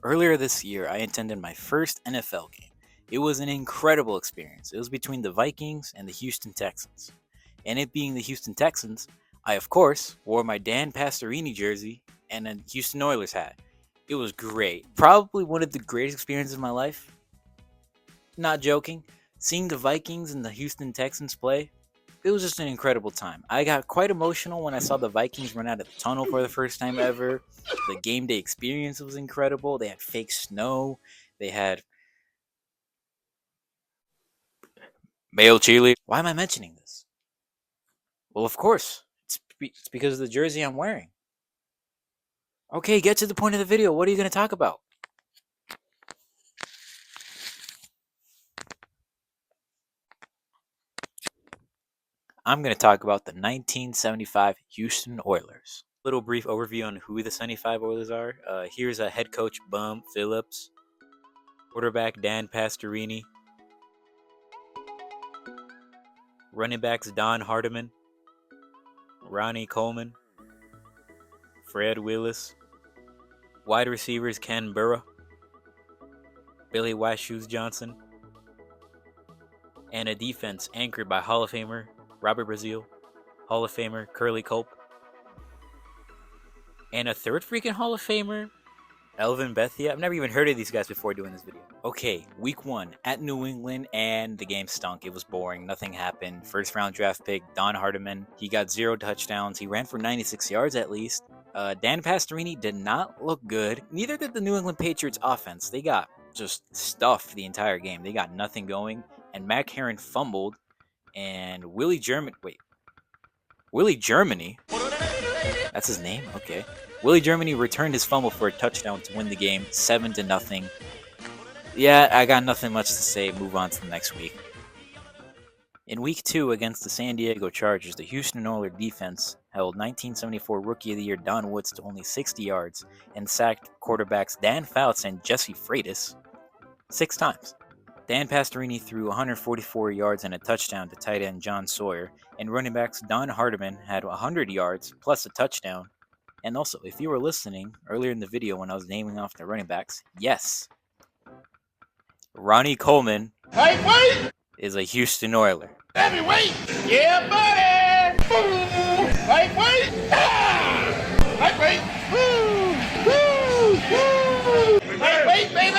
Earlier this year, I attended my first NFL game. It was an incredible experience. It was between the Vikings and the Houston Texans. And it being the Houston Texans, I of course wore my Dan Pastorini jersey and a Houston Oilers hat. It was great. Probably one of the greatest experiences of my life. Not joking. Seeing the Vikings and the Houston Texans play, it was just an incredible time. I got quite emotional when I saw the Vikings run out of the tunnel for the first time ever. The game day experience was incredible. They had fake snow. They had male cheerleaders. Why am I mentioning this? Well, of course, it's because of the jersey I'm wearing. Okay, get to the point of the video. What are you going to talk about? I'm going to talk about the 1975 Houston Oilers. Little brief overview on who the 75 Oilers are. Here's a head coach, Bum Phillips. Quarterback, Dan Pastorini. Running backs, Don Hardiman. Ronnie Coleman. Fred Willis. Wide receivers, Ken Burra. Billy White Shoes Johnson. And a defense anchored by Hall of Famer Robert Brazile, Hall of Famer Curly Culp, and a third freaking Hall of Famer, Elvin Bethia. I've never even heard of these guys before doing this video. Okay, week 1 at New England, and the game stunk. It was boring. Nothing happened. First round draft pick, Don Hardiman. He got 0 touchdowns. He ran for 96 yards at least. Dan Pastorini did not look good. Neither did the New England Patriots offense. They got just stuffed the entire game. They got nothing going. And Mac Heron fumbled. And Willie Germany, that's his name? Okay. Willie Germany returned his fumble for a touchdown to win the game 7-0. Yeah, I got nothing much to say. Move on to the next week. In week 2 against the San Diego Chargers, the Houston Oilers defense held 1974 Rookie of the Year Don Woods to only 60 yards and sacked quarterbacks Dan Fouts and Jesse Freitas 6 times. Dan Pastorini threw 144 yards and a touchdown to tight end John Sawyer, and running backs Don Hardiman had 100 yards plus a touchdown. And also, if you were listening earlier in the video when I was naming off the running backs, yes, Ronnie Coleman is a Houston Oiler. Heavyweight! Yeah, buddy! Lightweight! Ah! Lightweight! Woo! Woo! Woo! Lightweight, baby!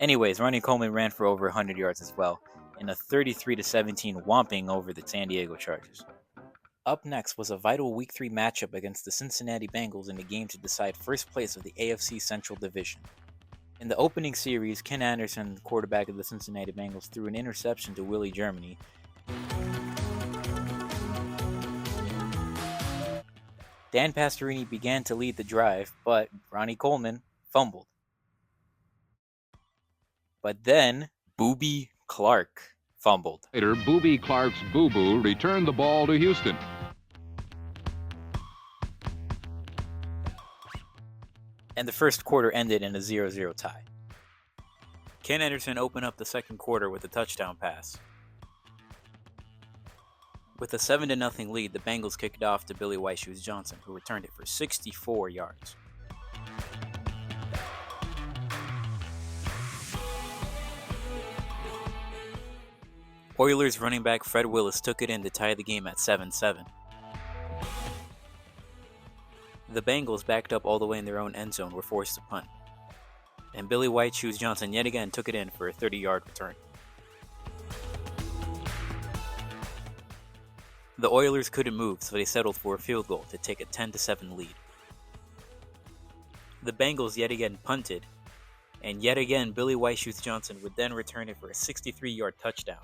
Anyways, Ronnie Coleman ran for over 100 yards as well, in a 33-17 whomping over the San Diego Chargers. Up next was a vital Week 3 matchup against the Cincinnati Bengals in a game to decide first place of the AFC Central Division. In the opening series, Ken Anderson, quarterback of the Cincinnati Bengals, threw an interception to Willie Germany. Dan Pastorini began to lead the drive, but Ronnie Coleman fumbled. But then, Booby Clark fumbled. Later, Booby Clark's Boo-Boo returned the ball to Houston. And the first quarter ended in a 0-0 tie. Ken Anderson opened up the second quarter with a touchdown pass. With a 7-0 lead, the Bengals kicked it off to Billy White Shoes Johnson, who returned it for 64 yards. Oilers running back Fred Willis took it in to tie the game at 7-7. The Bengals, backed up all the way in their own end zone, were forced to punt. And Billy White Shoes Johnson yet again took it in for a 30-yard return. The Oilers couldn't move, so they settled for a field goal to take a 10-7 lead. The Bengals yet again punted, and yet again Billy White Shoes Johnson would then return it for a 63-yard touchdown.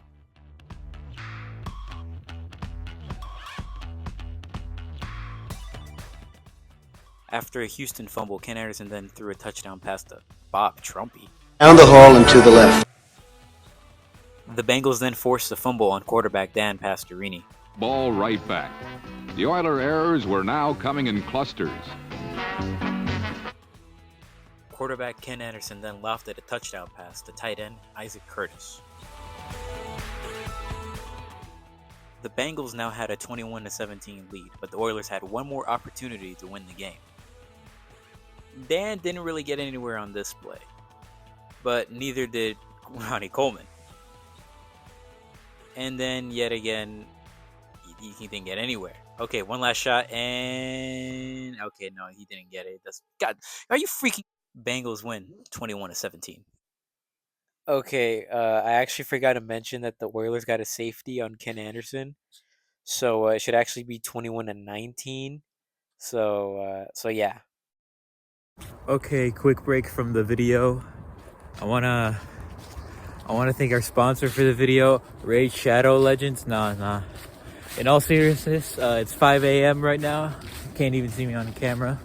After a Houston fumble, Ken Anderson then threw a touchdown pass to Bob Trumpy. Down the hall and to the left. The Bengals then forced a fumble on quarterback Dan Pastorini. Ball right back. The Oiler errors were now coming in clusters. Quarterback Ken Anderson then lofted a touchdown pass to tight end Isaac Curtis. The Bengals now had a 21-17 lead, but the Oilers had one more opportunity to win the game. Dan didn't really get anywhere on this play, but neither did Ronnie Coleman. And then yet again, he didn't get anywhere. Okay, one last shot, and okay, no, he didn't get it. God, are you freaking? Bengals win 21-17. Okay, I actually forgot to mention that the Oilers got a safety on Ken Anderson, so it should actually be 21-19. So yeah. Okay, quick break from the video. I wanna thank our sponsor for the video, Raid Shadow Legends. Nah. In all seriousness, it's 5 a.m. right now. You can't even see me on the camera.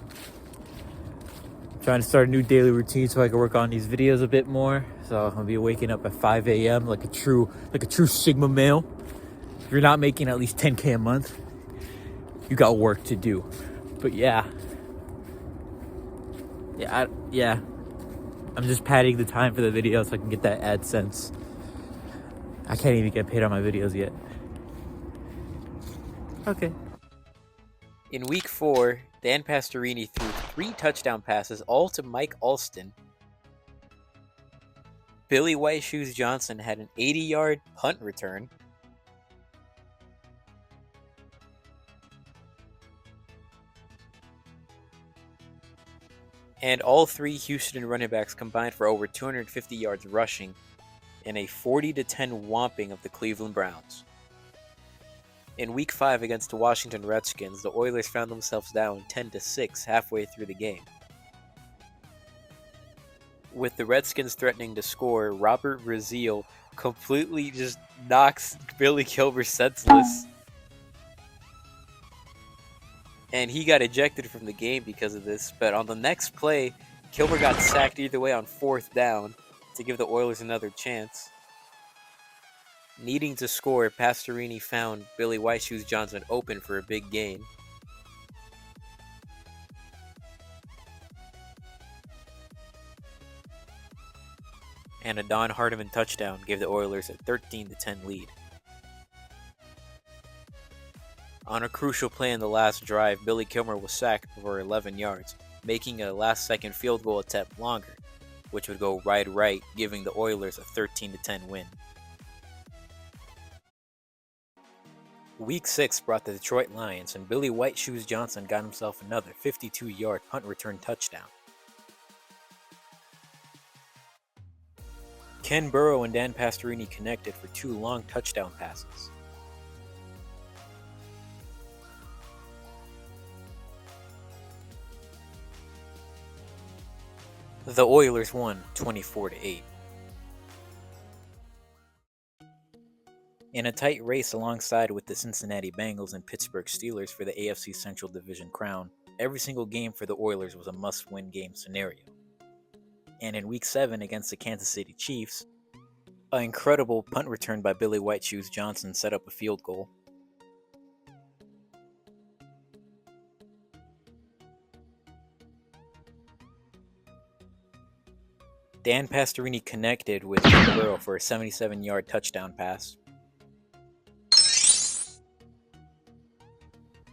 Trying to start a new daily routine so I can work on these videos a bit more. So I'll be waking up at 5 a.m. like a true Sigma male. If you're not making at least 10K a month, you got work to do. But yeah. I'm just padding the time for the video so I can get that AdSense. I can't even get paid on my videos yet. Okay. In week 4, Dan Pastorini threw 3 touchdown passes, all to Mike Alston. Billy White Shoes Johnson had an 80-yard punt return. And all 3 Houston running backs combined for over 250 yards rushing in a 40-10 whomping of the Cleveland Browns. In week 5 against the Washington Redskins, the Oilers found themselves down 10-6 halfway through the game. With the Redskins threatening to score, Robert Brazile completely just knocks Billy Kilmer senseless. And he got ejected from the game because of this, but on the next play, Kilmer got sacked either way on 4th down to give the Oilers another chance. Needing to score, Pastorini found Billy White Shoes Johnson open for a big gain. And a Don Hardiman touchdown gave the Oilers a 13-10 lead. On a crucial play in the last drive, Billy Kilmer was sacked for 11 yards, making a last-second field goal attempt longer, which would go right, giving the Oilers a 13-10 win. Week 6 brought the Detroit Lions, and Billy White Shoes Johnson got himself another 52-yard punt return touchdown. Ken Burrow and Dan Pastorini connected for 2 long touchdown passes. The Oilers won 24-8. In a tight race alongside with the Cincinnati Bengals and Pittsburgh Steelers for the AFC Central Division crown, every single game for the Oilers was a must-win game scenario. And in Week 7 against the Kansas City Chiefs, an incredible punt return by Billy White Shoes Johnson set up a field goal. Dan Pastorini connected with Ken Burrow for a 77-yard touchdown pass.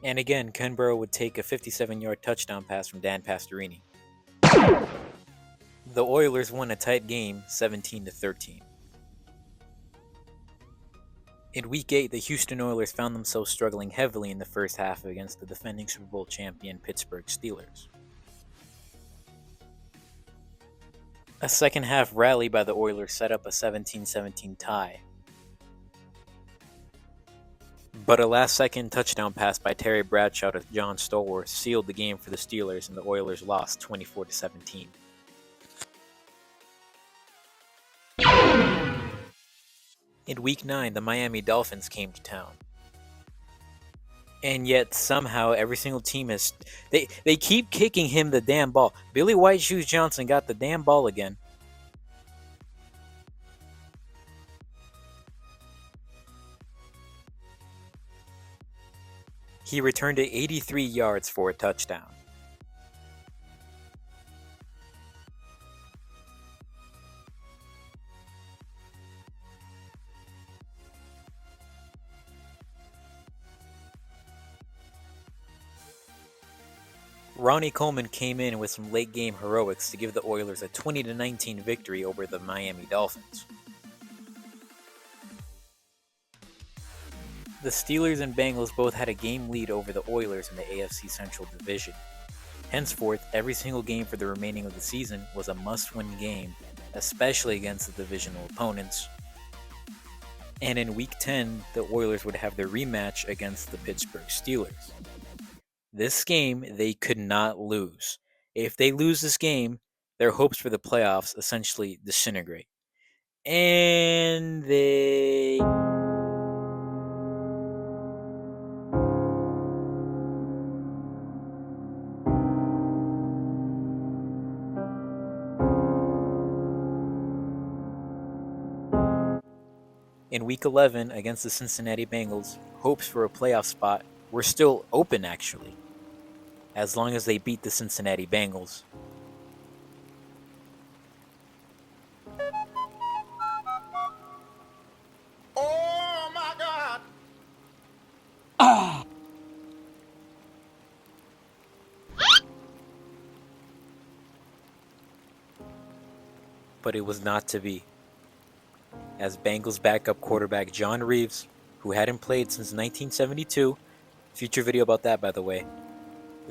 And again, Ken Burrow would take a 57-yard touchdown pass from Dan Pastorini. The Oilers won a tight game, 17-13. In Week 8, the Houston Oilers found themselves struggling heavily in the first half against the defending Super Bowl champion Pittsburgh Steelers. A second half rally by the Oilers set up a 17-17 tie. But a last-second touchdown pass by Terry Bradshaw to John Stallworth sealed the game for the Steelers, and the Oilers lost 24-17. In Week 9, the Miami Dolphins came to town. And yet, somehow, every single team is... They keep kicking him the damn ball. Billy White Shoes Johnson got the damn ball again. He returned it 83 yards for a touchdown. Ronnie Coleman came in with some late game heroics to give the Oilers a 20-19 victory over the Miami Dolphins. The Steelers and Bengals both had a game lead over the Oilers in the AFC Central Division. Henceforth, every single game for the remaining of the season was a must-win game, especially against the divisional opponents. And in Week 10, the Oilers would have their rematch against the Pittsburgh Steelers. This game, they could not lose. If they lose this game, their hopes for the playoffs essentially disintegrate. And they... In Week 11 against the Cincinnati Bengals, hopes for a playoff spot were still open actually, as long as they beat the Cincinnati Bengals. Oh my God! But it was not to be, as Bengals backup quarterback John Reeves, who hadn't played since 1972, future video about that by the way,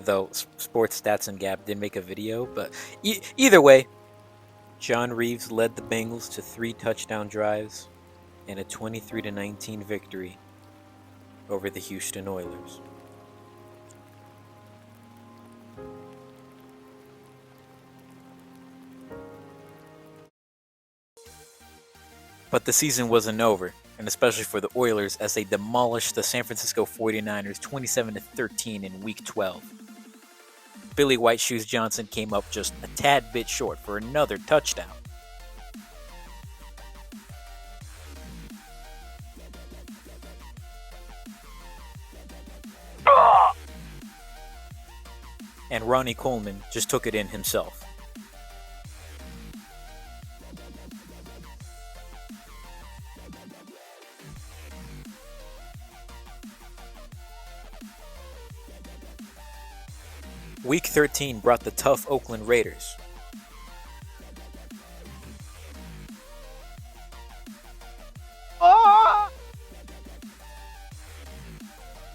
though Sports Stats and Gap did make a video, but either way, John Reeves led the Bengals to 3 touchdown drives and a 23-19 victory over the Houston Oilers. But the season wasn't over, and especially for the Oilers as they demolished the San Francisco 49ers 27-13 in Week 12. Billy White Shoes Johnson came up just a tad bit short for another touchdown. And Ronnie Coleman just took it in himself. Week 13 brought the tough Oakland Raiders.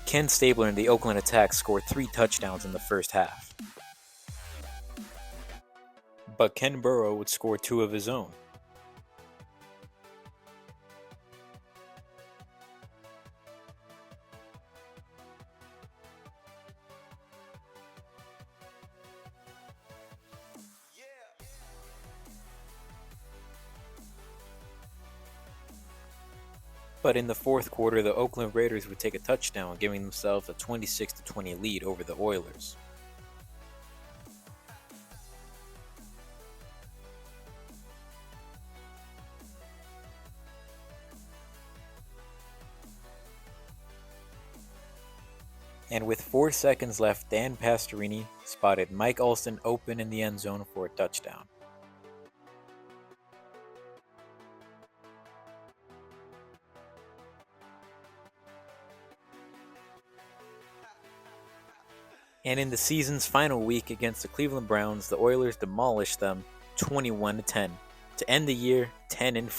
Ken Stabler and the Oakland attack scored 3 touchdowns in the first half. But Ken Burrow would score 2 of his own. But in the fourth quarter, the Oakland Raiders would take a touchdown, giving themselves a 26-20 lead over the Oilers. And with 4 seconds left, Dan Pastorini spotted Mike Alston open in the end zone for a touchdown. And in the season's final week against the Cleveland Browns, the Oilers demolished them 21-10 to end the year 10-4.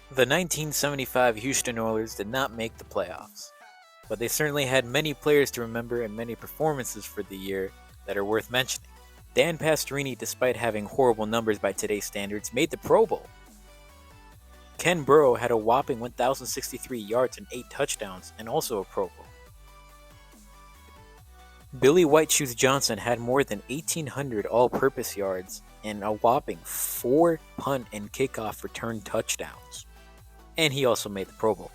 The 1975 Houston Oilers did not make the playoffs, but they certainly had many players to remember and many performances for the year that are worth mentioning. Dan Pastorini, despite having horrible numbers by today's standards, made the Pro Bowl. Ken Burrow had a whopping 1,063 yards and 8 touchdowns, and also a Pro Bowl. Billy White Shoes Johnson had more than 1,800 all-purpose yards and a whopping 4 punt and kickoff return touchdowns. And he also made the Pro Bowl.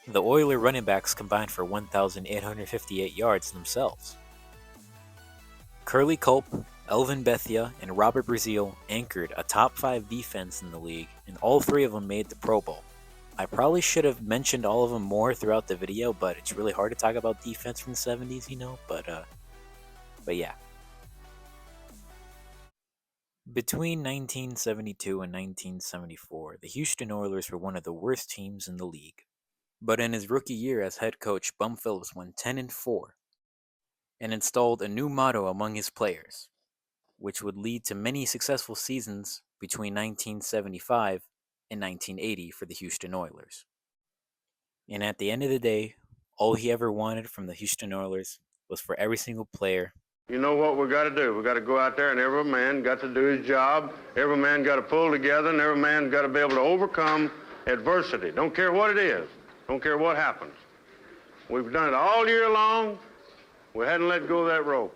The Oiler running backs combined for 1,858 yards themselves. Curly Culp, Elvin Bethia, and Robert Brazile anchored a top 5 defense in the league, and all 3 of them made the Pro Bowl. I probably should have mentioned all of them more throughout the video, but it's really hard to talk about defense from the 70s, you know, but yeah. Between 1972 and 1974, the Houston Oilers were one of the worst teams in the league. But in his rookie year as head coach, Bum Phillips went 10-4. and installed a new motto among his players, which would lead to many successful seasons between 1975 and 1980 for the Houston Oilers. And at the end of the day, all he ever wanted from the Houston Oilers was for every single player. You know what we got to do? We got to go out there and every man got to do his job. Every man got to pull together and every man got to be able to overcome adversity. Don't care what it is. Don't care what happens. We've done it all year long. We hadn't let go of that rope.